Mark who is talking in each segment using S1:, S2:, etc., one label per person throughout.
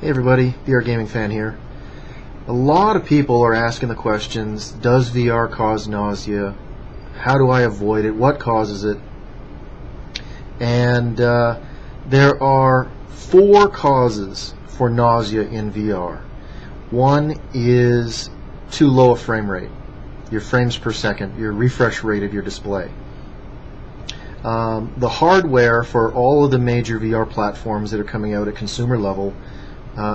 S1: Hey everybody, VR Gaming Fan here. A lot of people are asking the questions, does VR cause nausea? How do I avoid it? What causes it? And there are 4 causes for nausea in VR. One is too low a frame rate, your frames per second, your refresh rate of your display. The hardware for all of the major VR platforms that are coming out at consumer level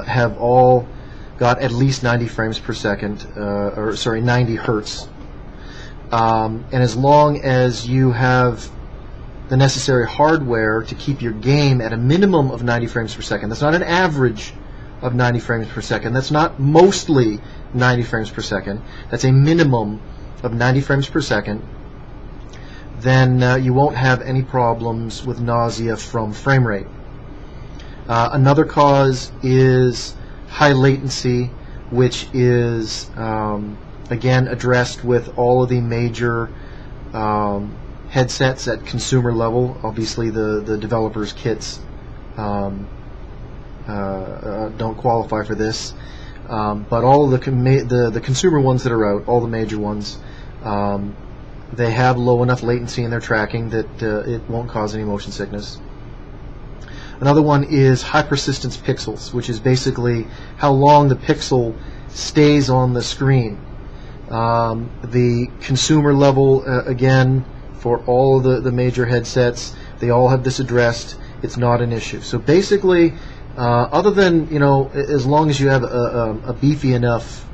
S1: have all got at least 90 frames per second, 90 hertz. And as long as you have the necessary hardware to keep your game at a minimum of 90 frames per second, that's not an average of 90 frames per second, that's not mostly 90 frames per second, that's a minimum of 90 frames per second, then you won't have any problems with nausea from frame rate. Another cause is high latency, which is again addressed with all of the major headsets at consumer level. Obviously the developers' kits don't qualify for this, but all of the consumer ones that are out, all the major ones, they have low enough latency in their tracking that it won't cause any motion sickness. Another one is high persistence pixels, which is basically how long the pixel stays on the screen. The consumer level, again, for all of the major headsets, they all have this addressed. It's not an issue. So basically, other than, as long as you have a beefy enough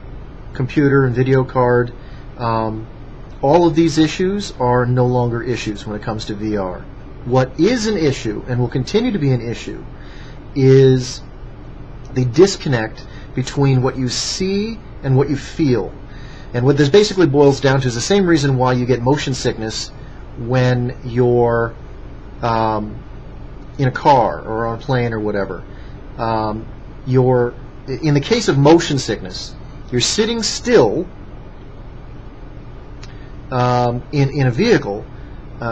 S1: computer and video card, all of these issues are no longer issues when it comes to VR. What is an issue, and will continue to be an issue, is the disconnect between what you see and what you feel. And what this basically boils down to is the same reason why you get motion sickness when you're in a car or on a plane or whatever. In the case of motion sickness, you're sitting still in a vehicle,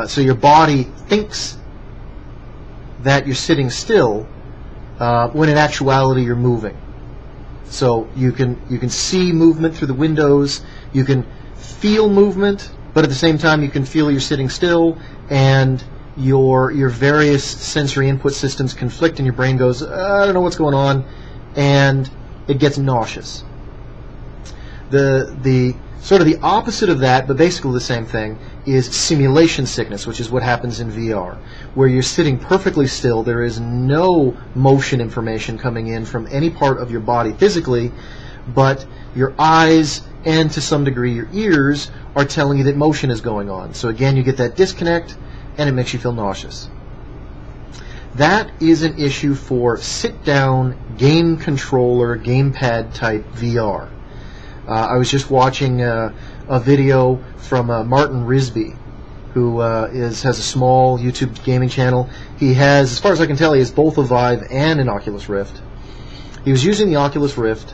S1: so your body thinks that you're sitting still when in actuality you're moving. So you can see movement through the windows, you can feel movement, but at the same time you can feel you're sitting still, and your various sensory input systems conflict, and your brain goes, I don't know what's going on, and it gets nauseous. The sort of the opposite of that, but basically the same thing, is simulation sickness, which is what happens in VR, where you're sitting perfectly still. There is no motion information coming in from any part of your body physically, but your eyes and to some degree your ears are telling you that motion is going on. So again, you get that disconnect, and it makes you feel nauseous. That is an issue for sit-down game controller, gamepad type VR. I was just watching a video from Martin Risby, who has a small YouTube gaming channel. He has, as far as I can tell, he has both a Vive and an Oculus Rift. He was using the Oculus Rift,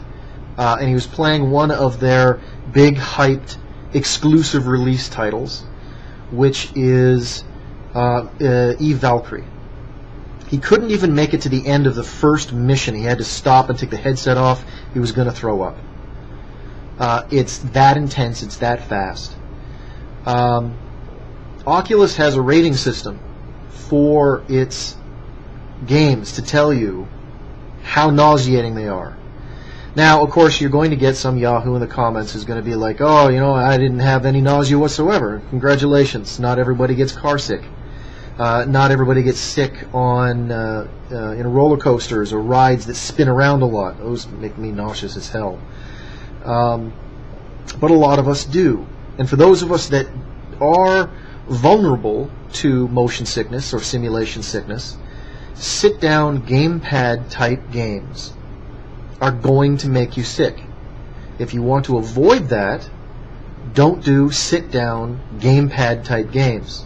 S1: and he was playing one of their big hyped exclusive release titles, which is Eve Valkyrie. He couldn't even make it to the end of the first mission. He had to stop and take the headset off. He was going to throw up. It's that intense, it's that fast. Oculus has a rating system for its games to tell you how nauseating they are. Now, of course, you're going to get some Yahoo in the comments who's going to be like, oh, I didn't have any nausea whatsoever. Congratulations. Not everybody gets car sick. Not everybody gets sick on in roller coasters or rides that spin around a lot. Those make me nauseous as hell. But a lot of us do. And for those of us that are vulnerable to motion sickness or simulation sickness, sit-down gamepad type games are going to make you sick. If you want to avoid that, don't do sit-down gamepad type games.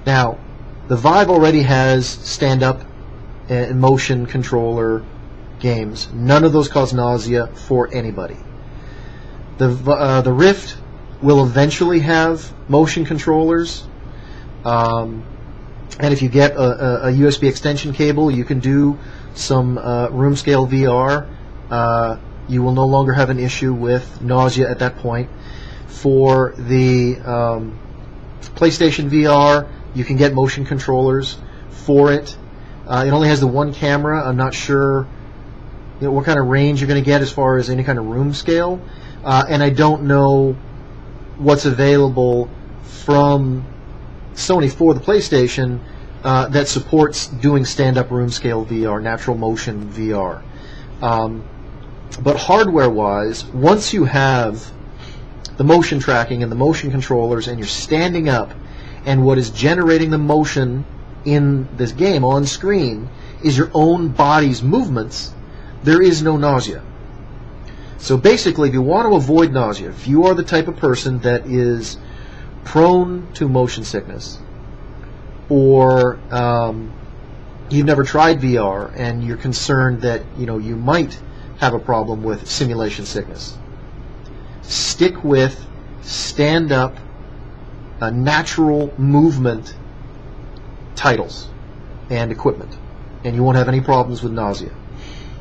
S1: Now, the Vive already has stand-up and motion controller games. None of those cause nausea for anybody. The Rift will eventually have motion controllers, and if you get a USB extension cable, you can do some room scale VR, you will no longer have an issue with nausea at that point. For the PlayStation VR, you can get motion controllers for it. It only has the one camera. I'm not sure what kind of range you're going to get as far as any kind of room scale. And I don't know what's available from Sony for the PlayStation that supports doing stand-up room scale VR, natural motion VR. But hardware-wise, once you have the motion tracking and the motion controllers and you're standing up, and what is generating the motion in this game on screen is your own body's movements, there is no nausea. So basically, if you want to avoid nausea, if you are the type of person that is prone to motion sickness, or you've never tried VR and you're concerned that you might have a problem with simulation sickness, stick with stand-up, natural movement titles and equipment, and you won't have any problems with nausea.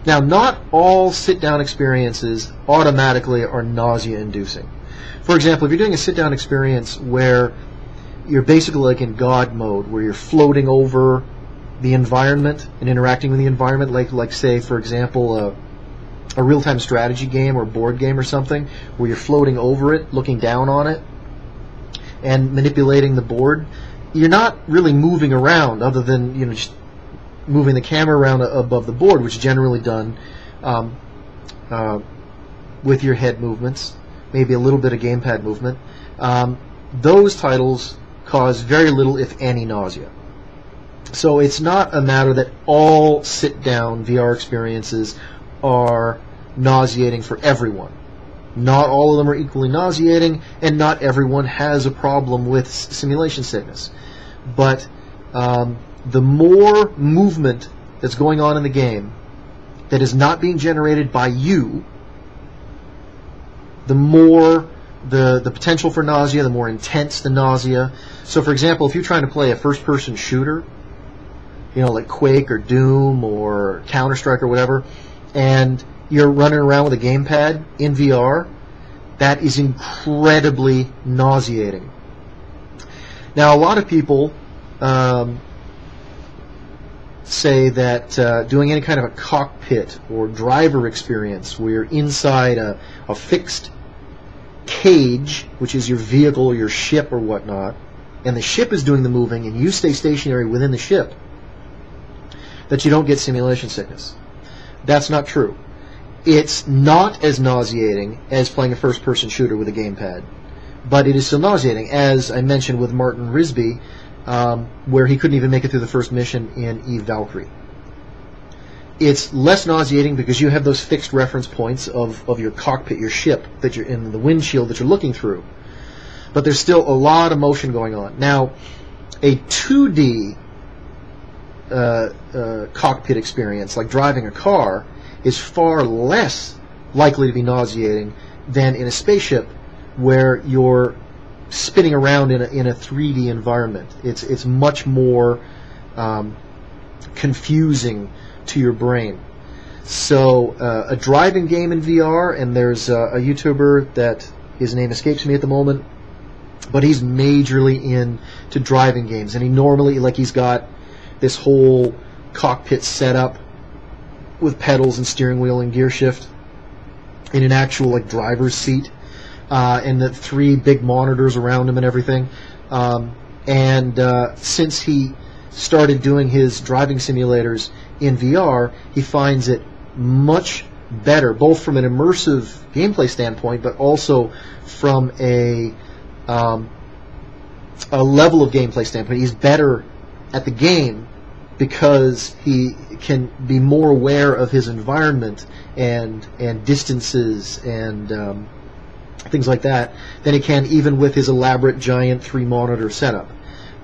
S1: Now, not all sit-down experiences automatically are nausea-inducing. For example, if you're doing a sit-down experience where you're basically like in God mode, where you're floating over the environment and interacting with the environment, like say, for example, a real-time strategy game or board game or something, where you're floating over it, looking down on it, and manipulating the board, you're not really moving around other than just moving the camera around above the board, which is generally done with your head movements, maybe a little bit of gamepad movement. Those titles cause very little, if any, nausea. So it's not a matter that all sit-down VR experiences are nauseating for everyone. Not all of them are equally nauseating, and not everyone has a problem with simulation sickness. But the more movement that's going on in the game that is not being generated by you, the more the potential for nausea, the more intense the nausea. So, for example, if you're trying to play a first-person shooter, like Quake or Doom or Counter-Strike or whatever, and you're running around with a gamepad in VR, that is incredibly nauseating. Now, a lot of people say that doing any kind of a cockpit or driver experience where you're inside a fixed cage, which is your vehicle or your ship or whatnot, and the ship is doing the moving and you stay stationary within the ship, that you don't get simulation sickness. That's not true. It's not as nauseating as playing a first-person shooter with a gamepad, but it is still nauseating, as I mentioned with Martin Risby, where he couldn't even make it through the first mission in Eve Valkyrie. It's less nauseating because you have those fixed reference points of your cockpit, your ship, that you're in, the windshield that you're looking through. But there's still a lot of motion going on. Now, a 2D cockpit experience, like driving a car, is far less likely to be nauseating than in a spaceship where you're spinning around in a 3D environment. It's much more confusing to your brain. So a driving game in VR, and there's a YouTuber that his name escapes me at the moment, but he's majorly into driving games, and he normally, he's got this whole cockpit set up with pedals and steering wheel and gear shift in an actual driver's seat, and the 3 big monitors around him and everything. Since he started doing his driving simulators in VR, he finds it much better, both from an immersive gameplay standpoint, but also from a level of gameplay standpoint. He's better at the game because he can be more aware of his environment and distances and things like that than he can even with his elaborate giant 3-monitor setup.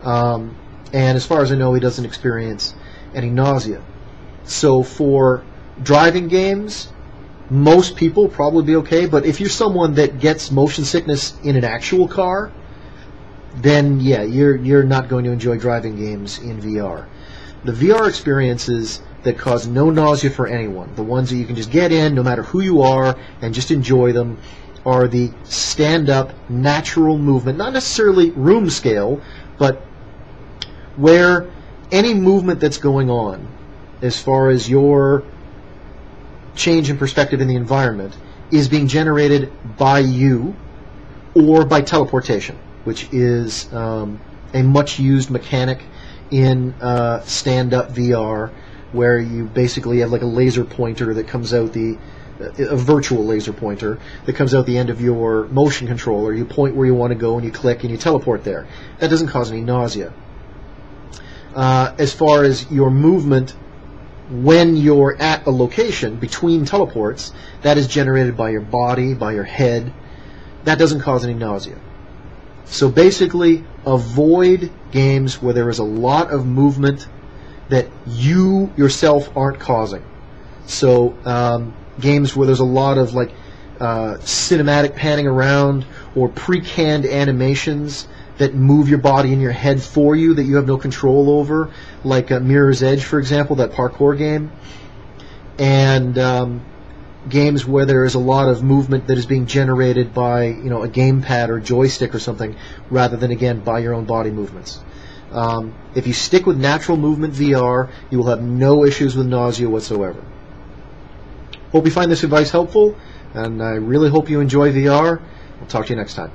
S1: And as far as I know, he doesn't experience any nausea. So for driving games, most people probably be okay, but if you're someone that gets motion sickness in an actual car, then yeah, you're not going to enjoy driving games in VR. The VR experiences that cause no nausea for anyone, the ones that you can just get in no matter who you are and just enjoy them, are the stand-up natural movement, not necessarily room scale, but where any movement that's going on as far as your change in perspective in the environment is being generated by you or by teleportation, which is a much used mechanic in stand-up VR, where you basically have like a laser pointer that comes out a virtual laser pointer that comes out the end of your motion controller. You point where you want to go and you click and you teleport there. That doesn't cause any nausea. As far as your movement when you're at a location between teleports, that is generated by your body, by your head. That doesn't cause any nausea. So basically, avoid games where there is a lot of movement that you yourself aren't causing. So games where there's a lot of like cinematic panning around or pre-canned animations that move your body and your head for you that you have no control over, like Mirror's Edge, for example, that parkour game, and games where there is a lot of movement that is being generated by a gamepad or joystick or something, rather than, again, by your own body movements. If you stick with natural movement VR, you will have no issues with nausea whatsoever. Hope you find this advice helpful, and I really hope you enjoy VR. I'll talk to you next time.